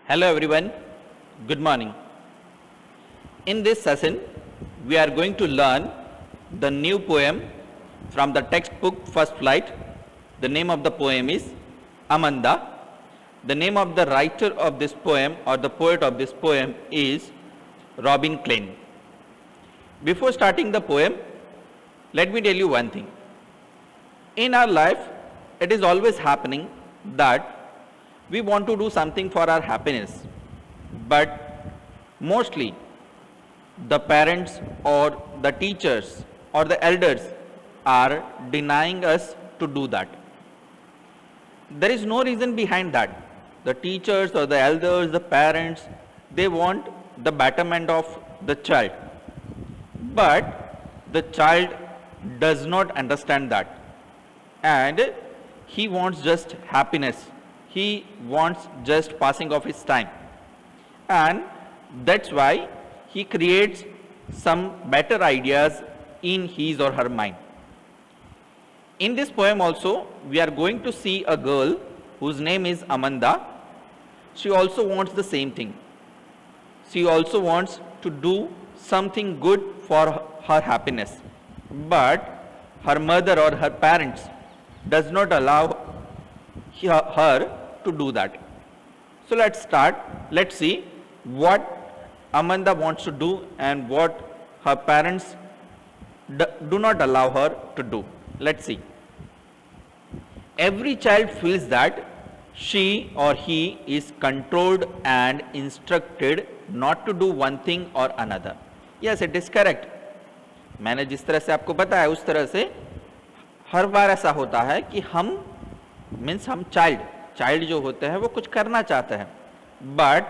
Hello everyone, good morning. In this session, we are going to learn the new poem from the textbook First Flight. The name of the poem is Amanda. The name of the writer of this poem or the poet of this poem is Robin Klein. Before starting the poem, let me tell you one thing. In our life, it is always happening that we want to do something for our happiness, but mostly the parents or the teachers or the elders are denying us to do that. There is no reason behind that. The teachers or the elders, the parents, they want the betterment of the child, but the child does not understand that, and he wants just happiness. He wants just passing of his time, and that's why he creates some better ideas in his or her mind. In this poem also, we are going to see a girl whose name is Amanda. She also wants the same thing. She also wants to do something good for her happiness, but her mother or her parents does not allow her to do that. So let's start. Let's see what Amanda wants to do and what her parents do not allow her to do. Let's see. Every child feels that she or he is controlled and instructed not to do one thing or another. Yes, it is correct. मैंने जिस तरह से आपको बताया उस तरह से हर बार ऐसा होता है कि हम चाइल्ड जो होते हैं वो कुछ करना चाहते हैं, बट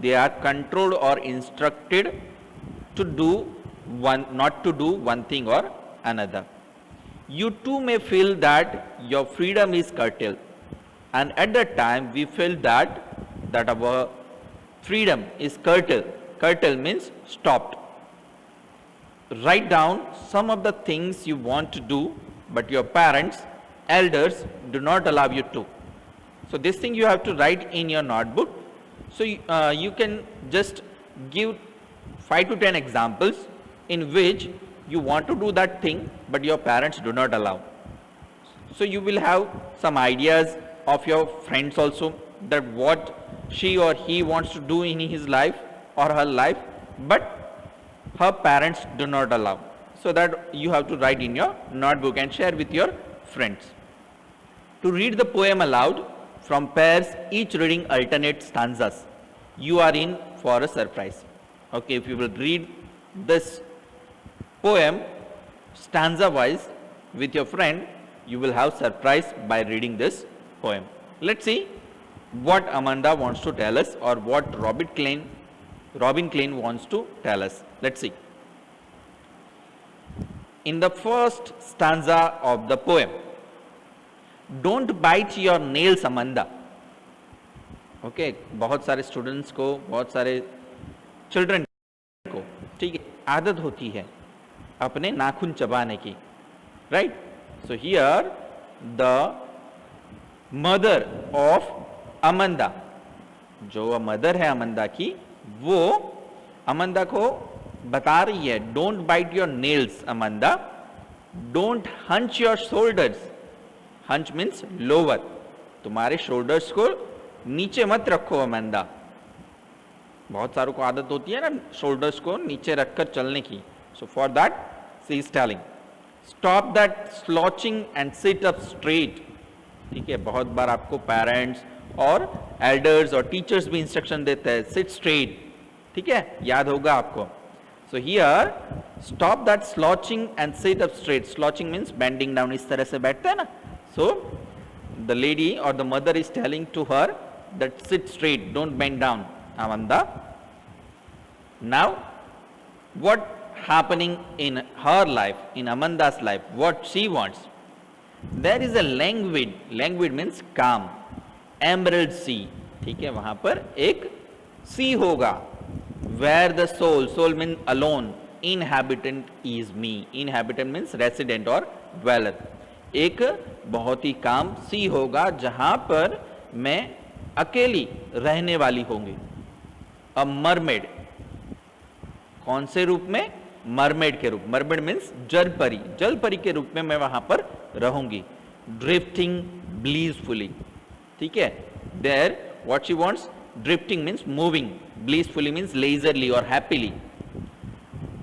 दे आर कंट्रोल्ड और instructed to do one not to do one thing or another. You too may feel that your freedom is curtailed, and at that time we feel that our freedom is curtailed. Curtailed means stopped. Write down some of the things you want to do, but your parents, elders do not allow you to. So this thing you have to write in your notebook. So you can just give 5 to 10 examples in which you want to do that thing, but your parents do not allow. So you will have some ideas of your friends also, that what she or he wants to do in his life or her life, but her parents do not allow. So that you have to write in your notebook and share with your friends. To read the poem aloud from pairs, each reading alternate stanzas, you are in for a surprise. Okay, if you will read this poem stanza wise with your friend, you will have surprise by reading this poem. Let's see what Amanda wants to tell us, or what Robin Klein wants to tell us. Let's see. In the first stanza of the poem, don't bite your nails Amanda. Okay, बहुत सारे students को, बहुत सारे children को, ठीक है, आदत होती है अपने नाखून चबाने की, right? So here the mother of Amanda, जो मदर है अमंदा की, वो अमंदा को बता रही है, don't bite your nails Amanda, don't hunch your shoulders. Hunch means lower, तुम्हारे शोल्डर्स को नीचे मत रखो अमंदा. बहुत सारों को आदत होती है ना शोल्डर्स को नीचे रखकर चलने की. So for that she is telling, stop that slouching and sit up straight. ठीक है, बहुत बार आपको पेरेंट्स और एल्डर्स और टीचर्स भी इंस्ट्रक्शन देते हैं, सिट स्ट्रेट. ठीक है, याद होगा आपको. So here stop that slouching and sit up straight. Slouching means bending down, इस तरह से बैठते हैं ना. सो द लेडी और the mother is telling to her that sit straight, don't bend down Amanda. Now what happening in her life, in Amanda's life, what she wants, there is a languid means calm, emerald sea. ठीक है, वहां पर एक sea होगा, where the soul means alone, inhabitant is me. Inhabitant means resident or dweller. एक बहुत ही काम सी होगा जहां पर मैं अकेली रहने वाली होंगी। अ मरमेड, कौन से रूप में? मरमेड के रूप। मरमेड मीन्स जल परी, जल परी के रूप में मैं वहां पर रहूंगी। ड्रिफ्टिंग ब्लीसफुली, ठीक है, there what she wants, drifting means moving, blissfully means leisurely और हैप्पीली।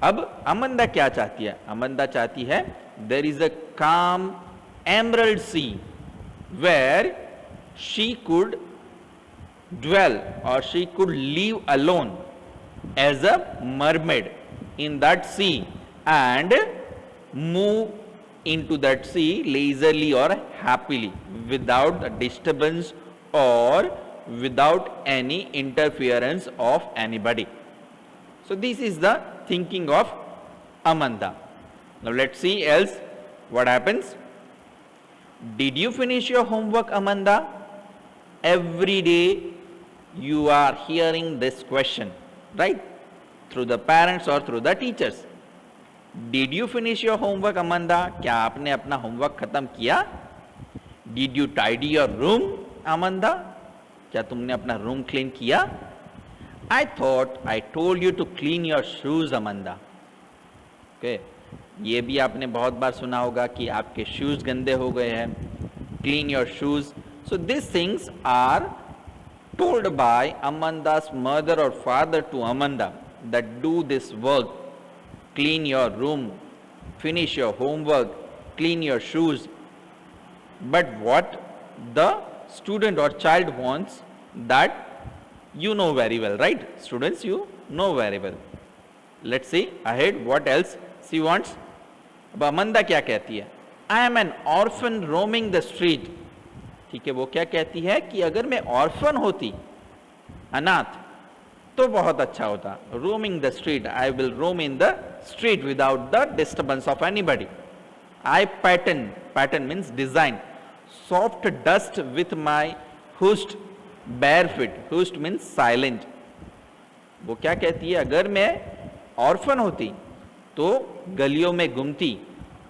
अब अमंदा क्या चाहती है? अमंदा चाहती है there is a calm emerald sea where she could dwell or she could live alone as a mermaid in that sea and move into that sea lazily or happily without the disturbance or without any interference of anybody. So this is the thinking of Amanda. Now let's see else what happens. Did you finish your homework, Amanda? Every day you are hearing this question, right? Through the parents or through the teachers. Did you finish your homework, Amanda? क्या आपने अपना homework खत्म किया? Did you tidy your room, Amanda? क्या तुमने अपना room clean किया? I thought I told you to clean your shoes, Amanda. Okay. ये भी आपने बहुत बार सुना होगा कि आपके शूज गंदे हो गए हैं. Clean your shoes. So these things are told by Amanda's mother or father to Amanda that do this work, clean your room, finish your homework, clean your shoes. But what the student or child wants, that you know very well, right? Students, you know very well. Let's see ahead what else she wants. अब Amanda क्या कहती है? I am an orphan roaming the street. ठीक है, वो क्या कहती है कि अगर मैं ऑर्फन होती, अनाथ, तो बहुत अच्छा होता. Roaming the street, I will roam in the street without the disturbance of anybody. I pattern, pattern means design, soft dust with my hushed bare feet. Hushed means silent. वो क्या कहती है? अगर मैं ऑर्फन होती तो गलियों में घूमती,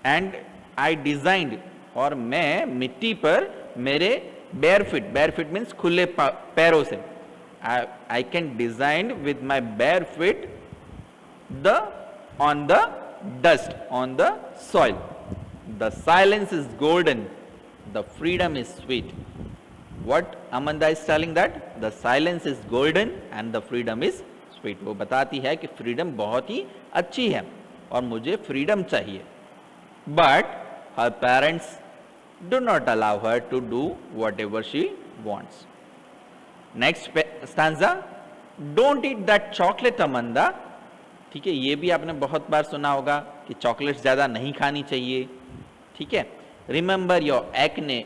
एंड आई डिजाइंड, और मैं मिट्टी पर मेरे barefoot, barefoot means खुले पैरों से, I can design with my barefoot the on the dust, on the soil. The silence is golden, the freedom is sweet. What Amanda is telling that? The silence is golden and the freedom is sweet. वो बताती है कि freedom बहुत ही अच्छी है और मुझे freedom चाहिए. But her parents do not allow her to do whatever she wants. Next stanza, don't eat that chocolate, Amanda. ठीक है, ये भी आपने बहुत बार सुना होगा कि चॉकलेट्स ज़्यादा नहीं खानी चाहिए. ठीक है, remember your acne,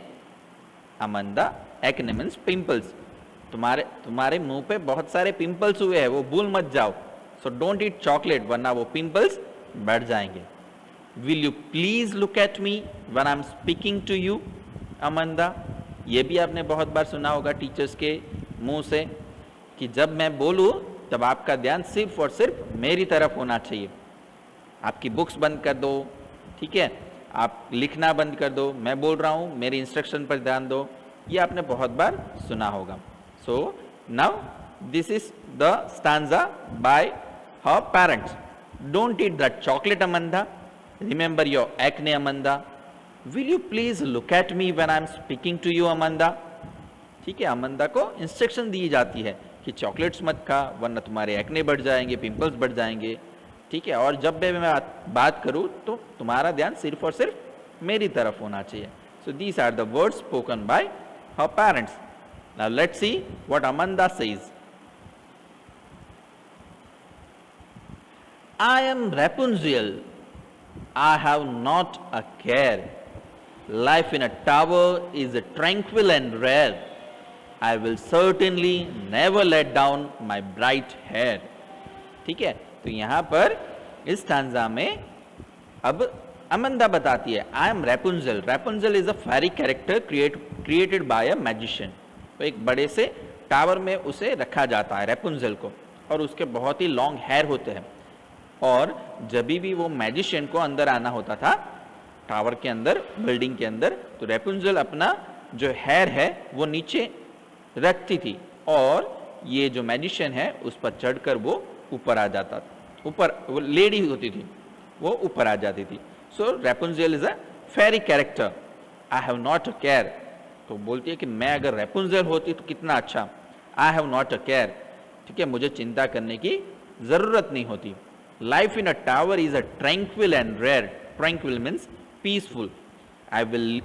अमंदा. Acne means pimples. तुम्हारे मुंह पे बहुत सारे पिंपल्स हुए हैं, वो भूल मत जाओ. सो डोंट ईट चॉकलेट, वरना वो पिंपल्स बढ़ जाएंगे. Will you please look at me when I'm speaking to you, Amanda? ये भी आपने बहुत बार सुना होगा टीचर्स के मुंह से कि जब मैं बोलूँ तब आपका ध्यान सिर्फ और सिर्फ मेरी तरफ होना चाहिए. आपकी बुक्स बंद कर दो, ठीक है, आप लिखना बंद कर दो, मैं बोल रहा हूँ, मेरी इंस्ट्रक्शन पर ध्यान दो. ये आपने बहुत बार सुना होगा. So now this is the stanza by her parents. Don't eat that chocolate, Amanda. Remember your acne, Amanda. Will you please look at me when I am speaking to you, Amanda? ठीक है, अमंदा को instruction दी जाती है कि chocolates मत खा, वरना तुम्हारे एक्ने बढ़ जाएंगे, पिंपल्स बढ़ जाएंगे. ठीक है, और जब भी मैं बात करूँ तो तुम्हारा ध्यान सिर्फ और सिर्फ मेरी तरफ होना चाहिए. So these are the words spoken by her parents. Now let's see what Amanda says. I am Rapunzel. I have not a care. Life in a tower is tranquil and rare. I will certainly never let down my bright hair. ठीक है, तो यहाँ पर इस stanza में अब अमंदा बताती है, I am Rapunzel. Rapunzel is a fairy character created by a magician. तो एक बड़े से टावर में उसे रखा जाता है रेपुंजल को, और उसके बहुत ही लॉन्ग हेयर होते हैं. और जब भी वो मैजिशियन को अंदर आना होता था टावर के अंदर, बिल्डिंग के अंदर, तो रेपुंजल अपना जो हेयर है वो नीचे रखती थी और ये जो मैजिशियन है उस पर चढ़कर वो ऊपर आ जाता था, ऊपर वो लेडी होती थी, वो ऊपर आ जाती थी। So Rapunzel is a fairy character, I have not a care. तो बोलती है कि मैं अगर रेपुंजेल होती तो कितना अच्छा, I have not a care, ठीक है, मुझे चिंता करने की जरूरत नहीं होती। Life in a tower is a tranquil and rare, tranquil means peaceful. I will,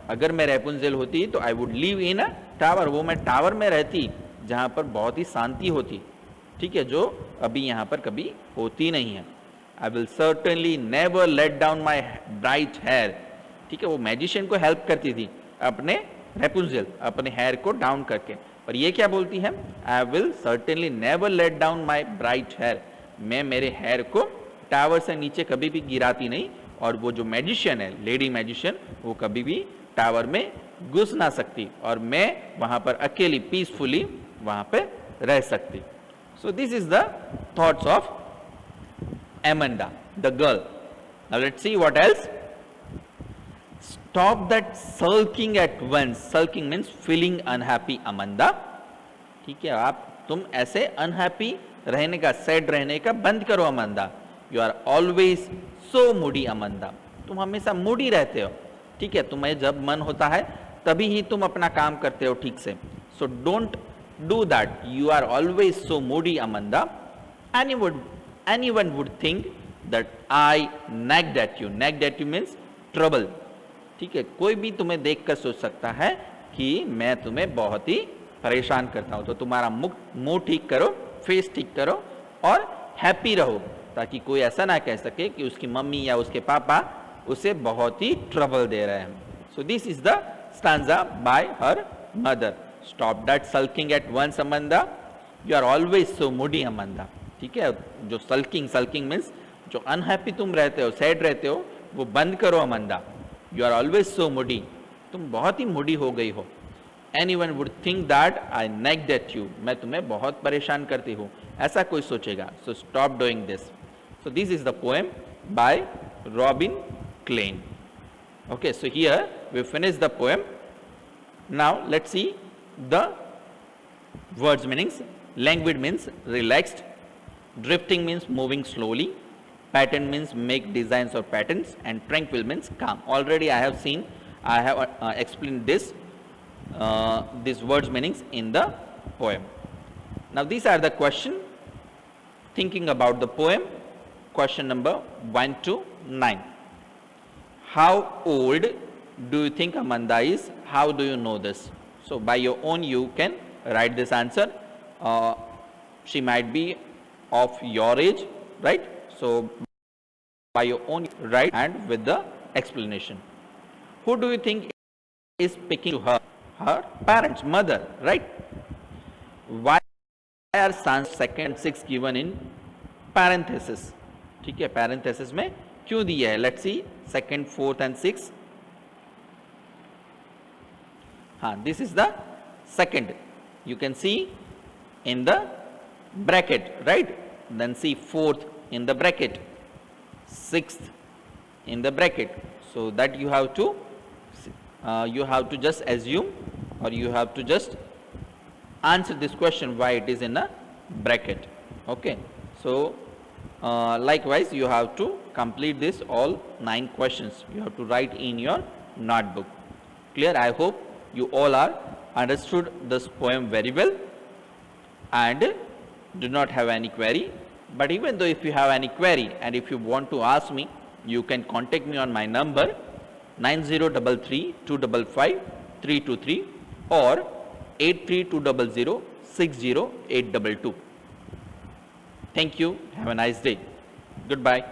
अगर मैं रेपुंजेल होती तो I would live in a tower, वो मैं टावर में रहती जहाँ पर बहुत ही शांति होती, ठीक है, जो अभी यहाँ पर कभी होती नहीं है। I will certainly never let down my bright hair, ठीक है, वो मैजिशियन को हेल्प करती थी अपने रेपुंजेल अपने हेयर को डाउन करके, और ये क्या बोलती है, I will certainly never let down my bright hair, मैं मेरे हेयर को टावर से नीचे कभी भी गिराती नहीं, और वो जो मैजिशियन है, लेडी मैजिशियन, वो कभी भी टावर में घुस ना सकती और मैं वहां पर अकेली पीसफुली वहां पे रह सकती। सो this is the thoughts of Amanda the girl. Now let's see what else. Stop that sulking at once. Sulking means feeling unhappy, Amanda. ठीक है, तुम ऐसे अनहैप्पी रहने का, सैड रहने का बंद करो Amanda. You are always so moody Amanda, तुम हमेशा मूडी रहते हो, ठीक है, तुम्हें जब मन होता है तभी ही तुम अपना काम करते हो ठीक से। So don't do that, you are always so moody Amanda. anyone would think that I nagged at you. Nagged at you means trouble, ठीक है, कोई भी तुम्हें देखकर सोच सकता है कि मैं तुम्हें बहुत ही परेशान करता हूं, तो तुम्हारा मुंह ठीक करो, फेस ठीक करो और हैप्पी रहो, ताकि कोई ऐसा ना कह सके कि उसकी मम्मी या उसके पापा उसे बहुत ही ट्रबल दे रहे हैं। So this is the stanza by her mother. Stop that sulking at once Amanda, you are always so moody Amanda, ठीक है, जो सल्किंग मीन्स जो अनहैप्पी तुम रहते हो, सैड रहते हो, वो बंद करो Amanda. You are always so moody, तुम बहुत ही मूडी हो गई हो। Anyone would think that I nagged at you, मैं तुम्हें बहुत परेशान करती हूँ, ऐसा कोई सोचेगा। So stop doing this. So this is the poem by Robin Klein. Okay, so here we finish the poem. Now let's see the words meanings. Language means relaxed, drifting means moving slowly, pattern means make designs or patterns, and tranquil means calm. Already I have explained these words meanings in the poem. Now these are the question thinking about the poem. Question number 1 to 9. How old do you think Amanda is? How do you know this? So by your own you can write this answer. She might be of your age, right? So by your own write and with the explanation. Who do you think is speaking to her? Her parents, mother, right? Why are sans second and sixth given in parenthesis? ठीक है, parenthesis में क्यों दिया है? Let's see second, fourth and sixth. हाँ, this is the second. You can see in the bracket, right? Then see fourth in the bracket, sixth in the bracket, so that you have to just assume, or you have to just answer this question why it is in a bracket. Okay, so likewise you have to complete this all 9 questions. You have to write in your notebook. Clear? I hope you all are understood this poem very well and do not have any query. But even though if you have any query and if you want to ask me, you can contact me on my number 9033 255 323 or 83200 60822. Thank you. Have a nice day. Goodbye.